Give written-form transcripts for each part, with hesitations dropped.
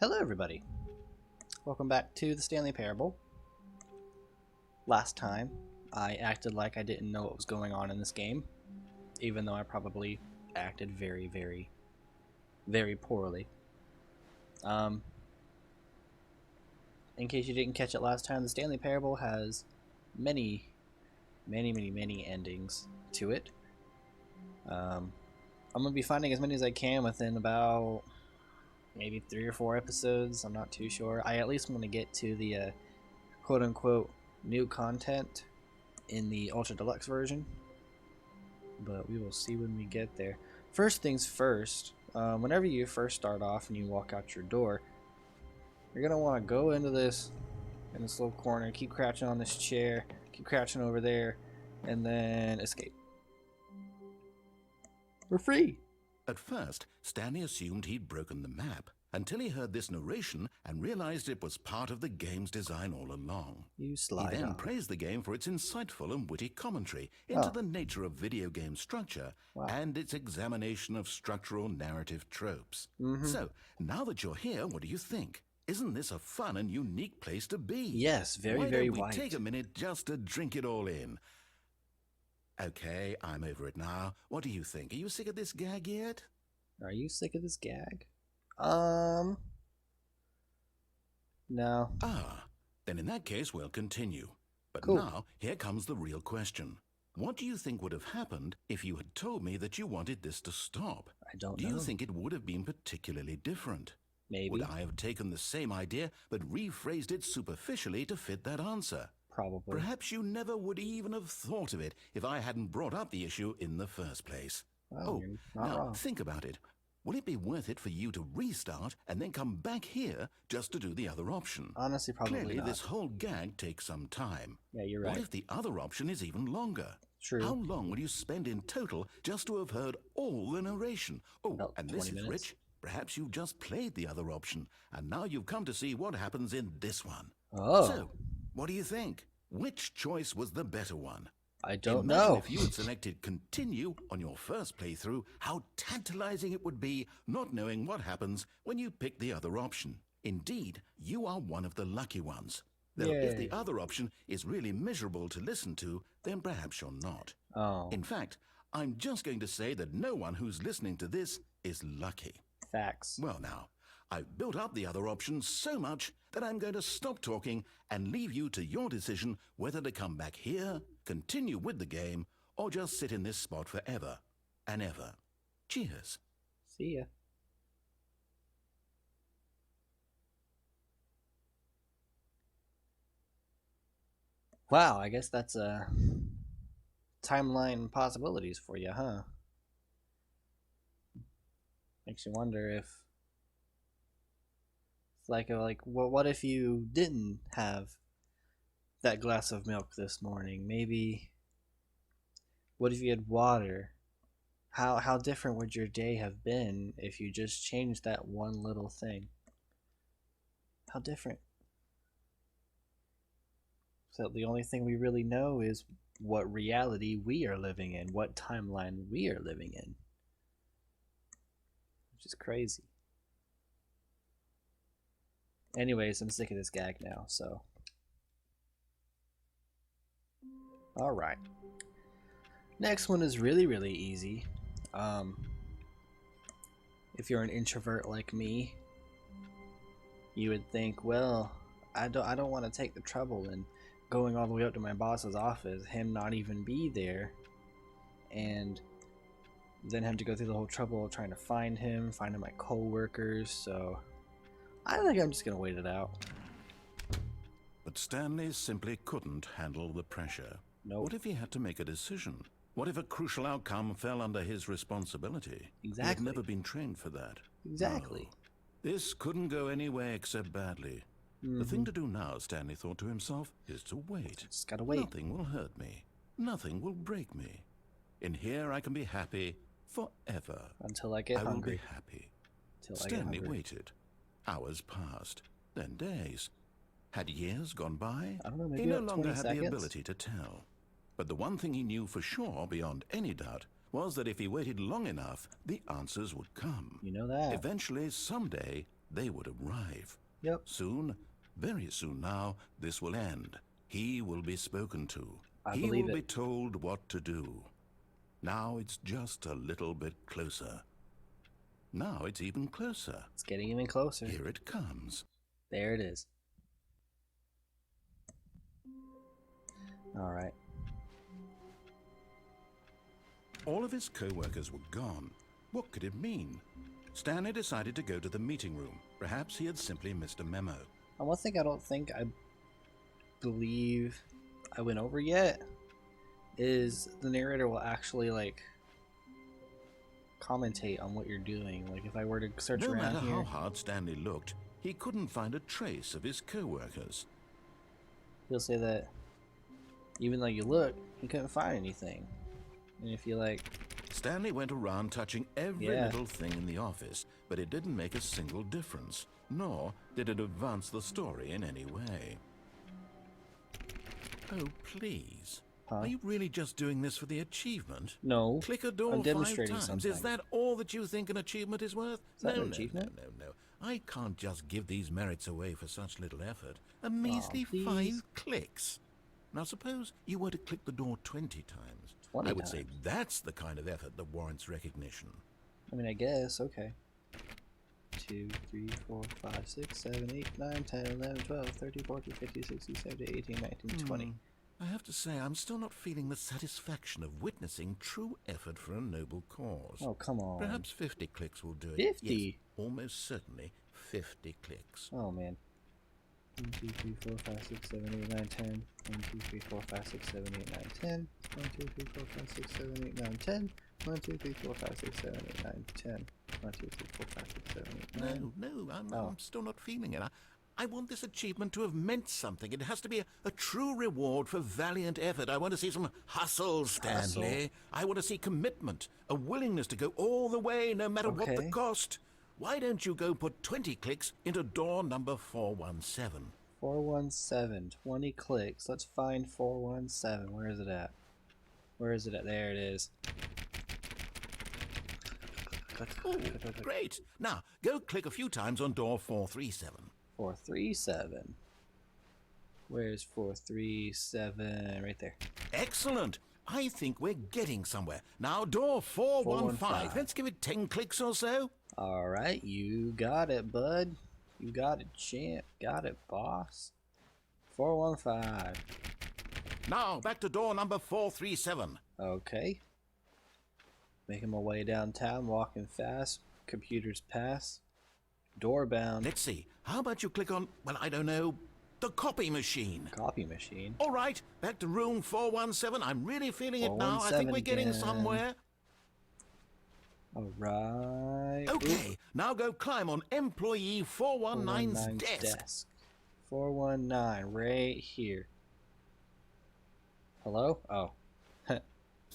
Hello everybody, welcome back to the Stanley Parable. Last time I acted like I didn't know what was going on in this game, even though I probably acted very poorly. In case you didn't catch it last time, the Stanley Parable has many endings to it. I'm going to be finding as many as I can within about maybe 3 or 4 episodes. I'm not too sure. I at least want to get to the quote-unquote new content in the Ultra Deluxe version, but we will see when we get there. First things first, whenever you first start off and you walk out your door, you're going to want to go into this little corner, keep crouching on this chair, keep crouching over there, and then escape. We're free! At first, Stanley assumed he'd broken the map, until he heard this narration and realized it was part of the game's design all along. You He slide then off. praised the game for its insightful and witty commentary into the nature of video game structure and its examination of structural narrative tropes. So, now that you're here, what do you think? Isn't this a fun and unique place to be? Yes, very Why very don't we white. take a minute just to drink it all in? Okay, I'm over it now. What do you think? Are you sick of this gag yet? Are you sick of this gag? No. Ah, then in that case we'll continue. But Cool. now, here comes the real question. What do you think would have happened if you had told me that you wanted this to stop? I don't Do know. you think it would have been particularly different? Maybe. Would I have taken the same idea but rephrased it superficially to fit that answer? Probably. Perhaps you never would even have thought of it if I hadn't brought up the issue in the first place. Well, you're not now wrong. think about it. Will it be worth it for you to restart and then come back here just to do the other option? Honestly, probably Clearly, not. this whole gag takes some time. Yeah, you're right. What if the other option is even longer? True. How long will you spend in total just to have heard all the narration? Oh, About and this 20 is minutes. rich. Perhaps you've just played the other option, and now you've come to see what happens in this one. Oh. So, what do you think? Which choice was the better one? I don't Imagine know. if you had selected continue on your first playthrough, how tantalizing it would be not knowing what happens when you pick the other option. Indeed, you are one of the lucky ones. Though if Yay. the other option is really miserable to listen to, then perhaps you're not. Oh, In fact, I'm just going to say that no one who's listening to this is lucky. facts. Well now, I've built up the other option so much that I'm going to stop talking and leave you to your decision whether to come back here, continue with the game, or just sit in this spot forever and ever. Cheers. See ya. Wow, I guess that's timeline possibilities for you, huh? Makes you wonder if it's like what if you didn't have that glass of milk this morning? Maybe what if you had water? How different would your day have been if you just changed that one little thing? How different? So the only thing we really know is what reality we are living in, what timeline we are living in. Which is crazy. Anyways, I'm sick of this gag now, so. Alright. Next one is really easy. If you're an introvert like me, you would think, well, I don't want to take the trouble and going all the way up to my boss's office, him not even be there, and then have to go through the whole trouble of trying to find him, finding my co-workers, so I think I'm just gonna wait it out. But Stanley simply couldn't handle the pressure. Nope. What if he had to make a decision? What if a crucial outcome fell under his responsibility? He Exactly. had never been trained for that. Exactly. No. This couldn't go any way except badly. The thing to do now, Stanley thought to himself, is to wait. Just gotta wait. Nothing will hurt me. Nothing will break me. In here I can be happy forever. Until I get I will hungry. be happy. Till I get Stanley hungry. waited. Hours passed, then days. Had years gone by? I don't know, maybe he no about longer 20 had seconds? the ability to tell. But the one thing he knew for sure, beyond any doubt, was that if he waited long enough, the answers would come. You know that. Eventually, someday, they would arrive. Yep. Soon, very soon now, this will end. He will be spoken to. He will be told what to do. Now it's just a little bit closer. Now it's even closer. It's getting even closer. Here it comes. There it is. All right. All of his co-workers were gone. What could it mean? Stanley decided to go to the meeting room. Perhaps he had simply missed a memo. And one thing I don't think I believe I went over yet is the narrator will actually like commentate on what you're doing. Like if I were to search around here. No matter how hard Stanley looked, he couldn't find a trace of his co-workers. He'll say that even though you look, he couldn't find anything. And if you like... Stanley went around touching every little thing in the office, but it didn't make a single difference, nor did it advance the story in any way. Oh, please. Huh? Are you really just doing this for the achievement? No. Click a door I'm 5 demonstrating times. something. Is that all that you think an achievement is worth? Is that an achievement? No. I can't just give these merits away for such little effort. A measly 5 clicks. Now suppose you were to click the door 20 times. 20 I would times. say that's the kind of effort that warrants recognition. I mean, I guess, okay. 2, 3, 4, 5, 6, 7, 8, 9, 10, 11, 12, 13, 14, 15, 16, 17, 18, 19, 20. I have to say, I'm still not feeling the satisfaction of witnessing true effort for a noble cause. Oh, come on. Perhaps 50 clicks will do it. 50? Yes, almost certainly 50 clicks. Oh, man. 1, 2, 3, 4, 5, 6, 7, 8, 9, 10. 1, 2, 3, 4, 5, 6, 7, 8, 9, 10. 1, 2, 3, 4, 5, 6, 7, 8, 9, 10. 1, 2, 3, 4, 5, 6, 7, 8, 9, 10. 1, 2, 3, 4, 5, 6, 7, 8, 9. No, I'm still not feeling it. I want this achievement to have meant something. It has to be a true reward for valiant effort. I want to see some hustle, Stanley. I want to see commitment, a willingness to go all the way, no matter what the cost. Why don't you go put 20 clicks into door number 417? 417, 20 clicks. Let's find 417. Where is it at? Where is it at? There it is. Oh, great. Now, go click a few times on door 437. 437. Where's 437? Right there. Excellent. I think we're getting somewhere. Now, door 415. Let's give it 10 clicks or so. All right, you got it, bud. You got it, champ. Got it, boss. 415. Now, back to door number 437. Okay. Making my way downtown, walking fast. Computers pass. Door bound. Let's see. How about you click on, well, I don't know, the copy machine. Copy machine. All right, back to room 417. I'm really feeling it now. I think we're getting somewhere. All right. Okay, now go climb on employee 419's desk. 419, right here. Hello? Oh.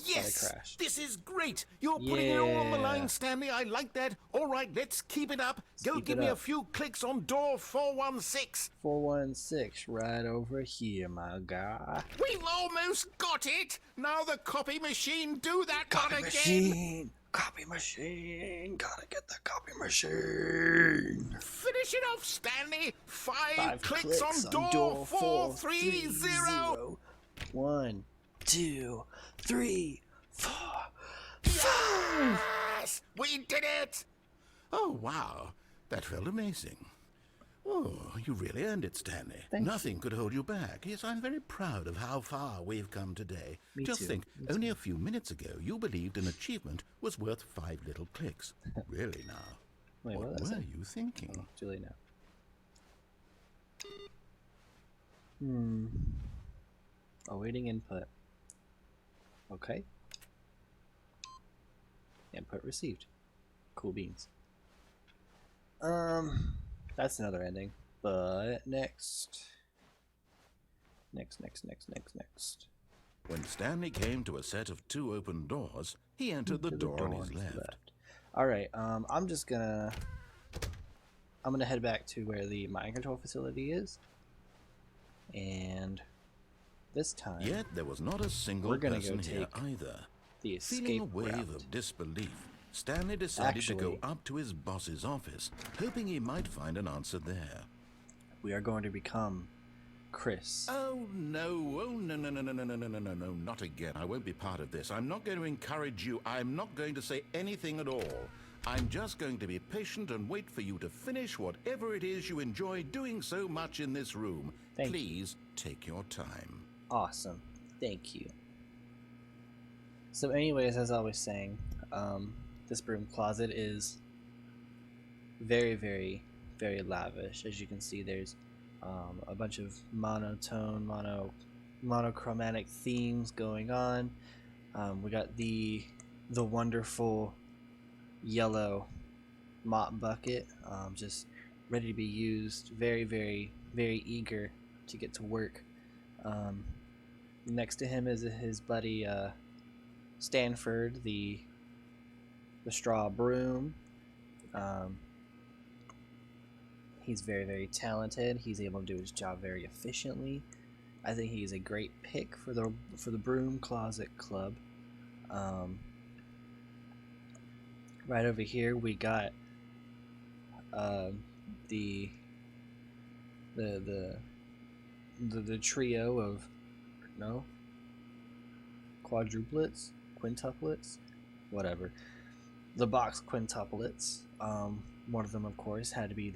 Yes! This is great! You're putting it all on the line, Stanley. I like that. All right, let's keep it up. Go give me a few clicks on door 416. 416, right over here, my guy. We've almost got it! Now the copy machine, do that copy one machine. Again! Copy machine! Gotta get the copy machine! Finish it off, Stanley! 5 clicks on door 430! 1, 2, 3, 4, 5! Yes! We did it! Oh, wow. That felt amazing. Oh, you really earned it, Stanley. Nothing could hold you back. Yes, I'm very proud of how far we've come today. Just think, only a few minutes ago, you believed an achievement was worth 5 little clicks. Really now. Wait, what were you thinking? Oh, too late now. Awaiting input. Okay. Input received. Cool beans. That's another ending. But next. Next. When Stanley came to a set of 2 open doors, he entered the door on his left. Alright, I'm gonna head back to where the mind control facility is. And this time, yet there was not a single person here either. the escape Feeling a wave route. of disbelief, Stanley decided to go up to his boss's office, hoping he might find an answer there. We are going to become Chris. Oh, no. Oh, no, no, no, no, no, no, no, no, no, no, not again. I won't be part of this. I'm not going to encourage you. I'm not going to say anything at all. I'm just going to be patient and wait for you to finish whatever it is you enjoy doing so much in this room. Please take your time. Awesome. Thank you. So anyways, as I was saying, this broom closet is very, very, very lavish. As you can see, there's a bunch of monotone, monochromatic themes going on. We got the wonderful yellow mop bucket, just ready to be used. Very, very, very eager to get to work. Next to him is his buddy Stanford, the straw broom. He's very, very talented. He's able to do his job very efficiently. I think he's a great pick for the Broom Closet Club. Right over here we got the trio of quadruplets, quintuplets, whatever. The box quintuplets. One of them, of course, had to be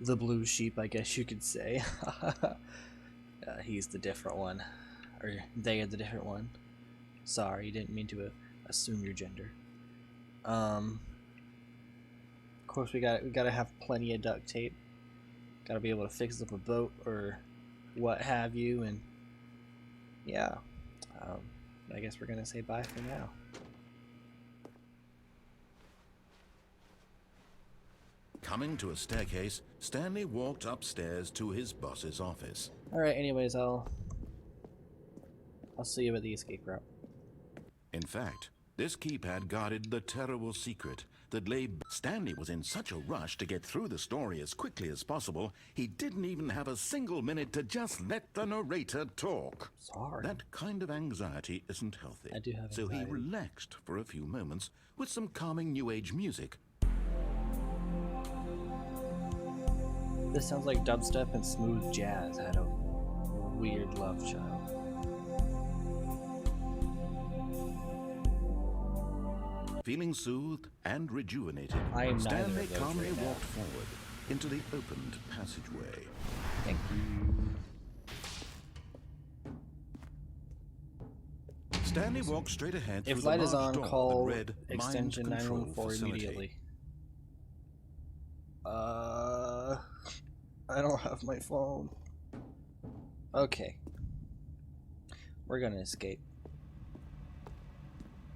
the blue sheep, I guess you could say. He's the different one, or they are the different one. Sorry, didn't mean to assume your gender. Of course, we gotta have plenty of duct tape. Gotta be able to fix up a boat or what have you, and yeah. I guess we're gonna say bye for now. Coming to a staircase, Stanley walked upstairs to his boss's office. Alright, anyways, I'll see you at the escape route. In fact, this keypad guarded the terrible secret that lay... Stanley was in such a rush to get through the story as quickly as possible, he didn't even have a single minute to just let the narrator talk. Sorry. That kind of anxiety isn't healthy. I do have anxiety. So he relaxed for a few moments with some calming New Age music. This sounds like dubstep and smooth jazz had a weird love child. Feeling soothed and rejuvenated, Stanley calmly walked forward into the opened passageway. Thank you. Stanley walked straight ahead through if the light large is on, door call that read extension 914 immediately. I don't have my phone. Okay. We're gonna escape.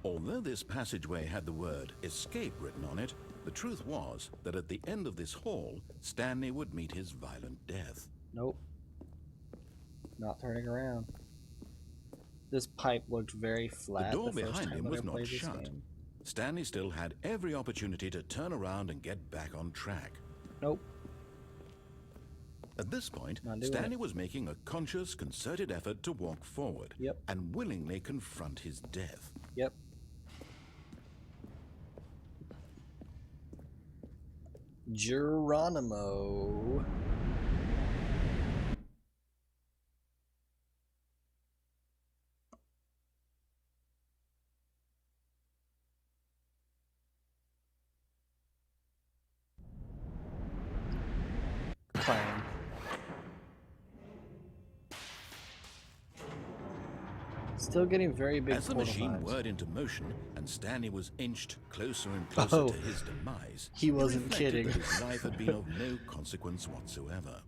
Although this passageway had the word escape written on it, the truth was that at the end of this hall, Stanley would meet his violent death. Nope. Not turning around. This pipe looked very flat. The door behind him was not shut. Stanley still had every opportunity to turn around and get back on track. Nope. At this point, Stanley was making a conscious, concerted effort to walk forward and willingly confront his death. Yep. Geronimo. Clang. Still getting very big. As the machine whirred into motion and Stanley was inched closer and closer to his demise, he wasn't kidding. That his life had been of no consequence whatsoever.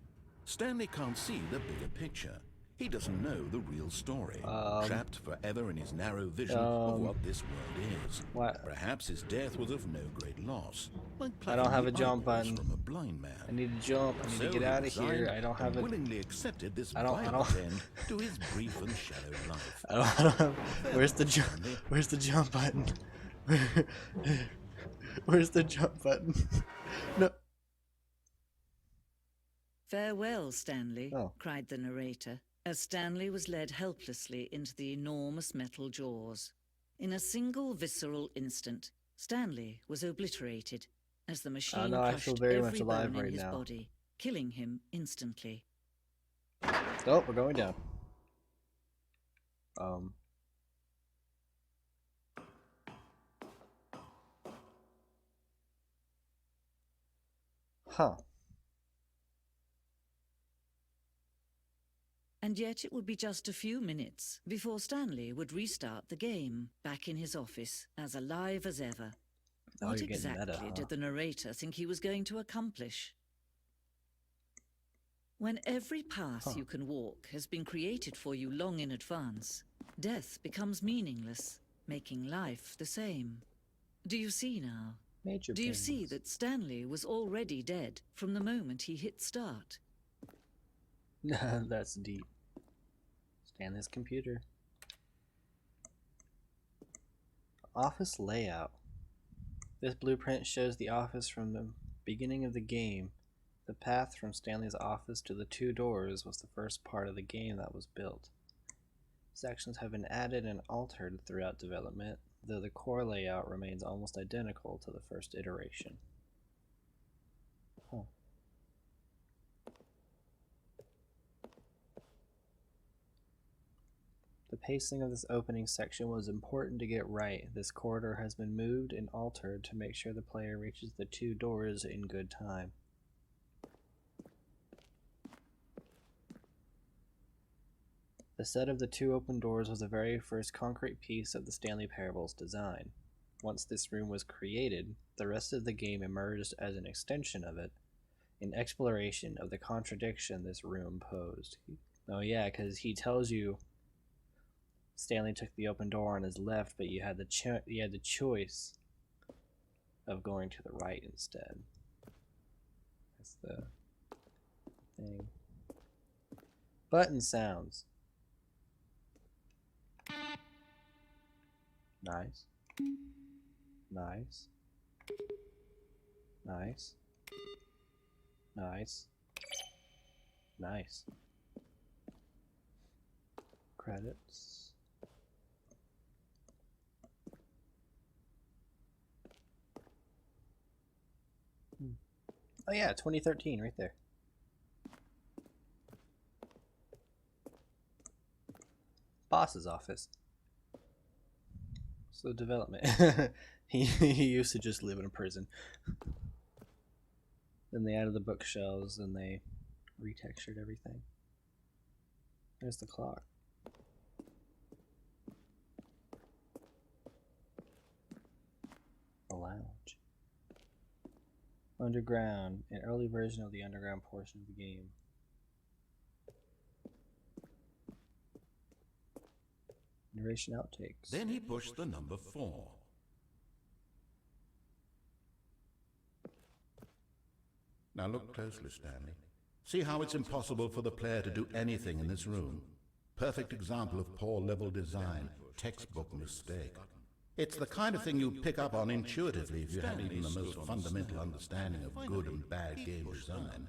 Stanley can't see the bigger picture. He doesn't know the real story, trapped forever in his narrow vision of what this world is. What? Perhaps his death was of no great loss. Like I don't have a jump button. From a blind man. I need to jump. I need to get out of here. I don't have it. Willingly accepted this violent end to his brief and shallow life. I don't have. Where's the jump? Where's the jump button? Where's the jump button? No. Farewell, Stanley, cried the narrator, as Stanley was led helplessly into the enormous metal jaws. In a single visceral instant, Stanley was obliterated as the machine no, I crushed feel very every much alive bone in right his now. body, killing him instantly. Oh, we're going down. Huh. And yet it would be just a few minutes before Stanley would restart the game, back in his office, as alive as ever. Oh, What you're getting exactly meta, huh? did the narrator think he was going to accomplish? When every path you can walk has been created for you long in advance, death becomes meaningless, making life the same. Do you see now? Major Do you pains. see that Stanley was already dead from the moment he hit start? That's deep. Stanley's computer. Office layout. This blueprint shows the office from the beginning of the game. The path from Stanley's office to the 2 doors was the first part of the game that was built. Sections have been added and altered throughout development, though the core layout remains almost identical to the first iteration. Huh. The pacing of this opening section was important to get right. This corridor has been moved and altered to make sure the player reaches the 2 doors in good time. The set of the 2 open doors was the very first concrete piece of the Stanley Parable's design. Once this room was created, the rest of the game emerged as an extension of it, an exploration of the contradiction this room posed. Oh yeah, because he tells you Stanley took the open door on his left, but you had the choice of going to the right instead. That's the thing. Button sounds. Nice. Nice. Nice. Nice. Nice. Credits. Oh yeah, 2013 right there. Boss's office. So development. he used to just live in a prison. Then they added the bookshelves and they retextured everything. There's the clock. The lounge. Underground, an early version of the underground portion of the game. Narration outtakes. Then he pushed the number 4. Now look closely, Stanley. See how it's impossible for the player to do anything in this room? Perfect example of poor level design, textbook mistake. It's the kind of thing you pick up on intuitively if you have even the most fundamental understanding of good and bad game design.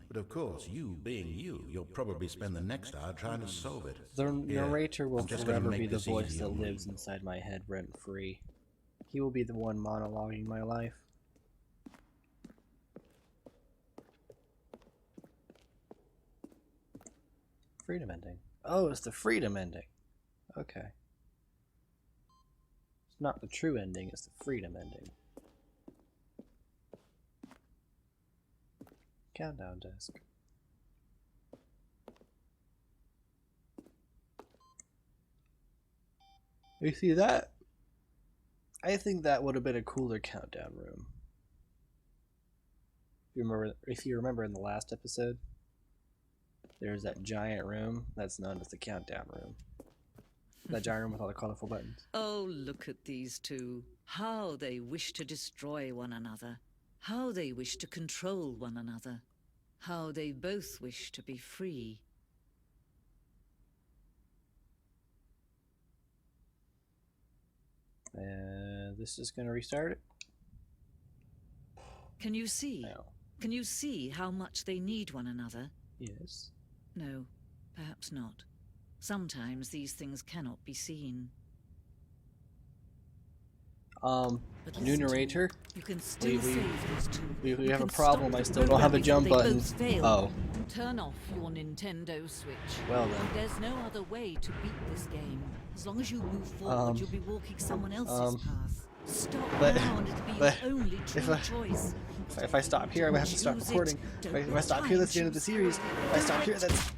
But of course, you being you, you'll probably spend the next hour trying to solve it. The narrator will forever be the voice that lives inside my head rent-free. He will be the one monologuing my life. Freedom ending. Oh, it's the freedom ending. Okay. It's not the true ending, it's the freedom ending. Countdown disc. You see that? I think that would have been a cooler countdown room. If you remember in the last episode, there's that giant room that's known as the countdown room. That giant room with all the colorful buttons. Oh, look at these two. How they wish to destroy one another. How they wish to control one another. How they both wish to be free. And this is going to restart it. Can you see? No. Can you see how much they need one another? Yes. No, perhaps not. Sometimes these things cannot be seen. New narrator. You can still save these two. We have a problem. I still don't have a jump button. Oh. Turn off your Nintendo Switch. Well then. There's no other way to beat this game. As long as you move forward, you'll be walking someone else's path. Stop now and it'll be your only true choice. If I stop here, I'm gonna have to stop recording. If I stop here, that's the end of the series. If I stop here, that's